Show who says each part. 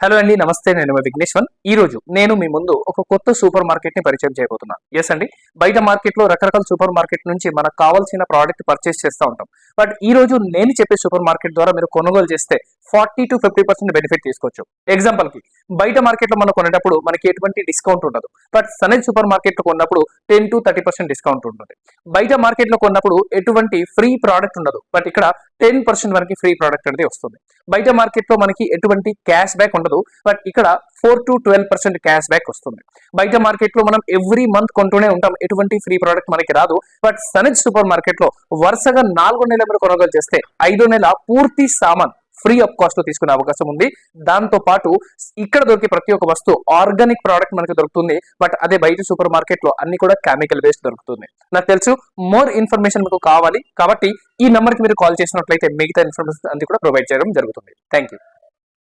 Speaker 1: Hello అండి, నమస్తే. నేను మీ విఘ్నేశ్వర్. ఈ రోజు నేను మీ ముందు ఒక కొత్త సూపర్ మార్కెట్ ని పరిచయం చేయబోతున్నాను. ఎస్ అండి, బయట మార్కెట్ లో రకరకాల సూపర్ మార్కెట్ నుంచి మనకు కావాల్సిన ప్రోడక్ట్ పర్చేస్ చేస్తూ ఉంటాం. బట్ ఈ రోజు నేను చెప్పే సూపర్ మార్కెట్ ద్వారా మీరు కొనుగోలు చేస్తే 40-50% బెనిఫిట్ తీసుకోవచ్చు. ఎగ్జాంపుల్ కి బయట మార్కెట్ లో మనం కొనేటప్పుడు మనకి ఎటువంటి డిస్కౌంట్ ఉండదు. బట్ సనజ్ సూపర్ మార్కెట్ లో కొన్నప్పుడు 10-30% డిస్కౌంట్ ఉంటుంది. బయట మార్కెట్ లో కొన్నప్పుడు ఎటువంటి ఫ్రీ ప్రోడక్ట్ ఉండదు. బట్ ఇక్కడ 10% వరకు ఫ్రీ ప్రోడక్ట్ అనేది వస్తుంది. బయట మార్కెట్ లో మనకి ఎటువంటి క్యాష్ బ్యాక్ ఉండదు. బట్ ఇక్కడ 4-12% క్యాష్ బ్యాక్ వస్తుంది. బయట మార్కెట్ లో మనం ఎవ్రీ మంత్ కొంటూనే ఉంటాం, ఎటువంటి ఫ్రీ ప్రోడక్ట్ మనకి రాదు. బట్ సనజ్ సూపర్ మార్కెట్ లో వరుసగా 4 నెలల మీరు కొనుగోలు చేస్తే 5వ నెల పూర్తి సామాన్ ఫ్రీ ఆఫ్ కాస్ట్ లో తీసుకునే అవకాశం ఉంది. దాంతో పాటు ఇక్కడ దొరికే ప్రతి ఒక్క వస్తువు ఆర్గానిక్ ప్రోడక్ట్ మనకి దొరుకుతుంది. బట్ అదే బయట సూపర్ మార్కెట్ లో అన్ని కూడా కెమికల్ బేస్డ్ దొరుకుతుంది. నాకు తెలుసు మోర్ ఇన్ఫర్మేషన్ మీకు కావాలి కాబట్టి ఈ నెంబర్ కి మీరు కాల్ చేసినట్లయితే మిగతా ఇన్ఫర్మేషన్ అన్ని కూడా ప్రొవైడ్ చేయడం జరుగుతుంది. Thank you.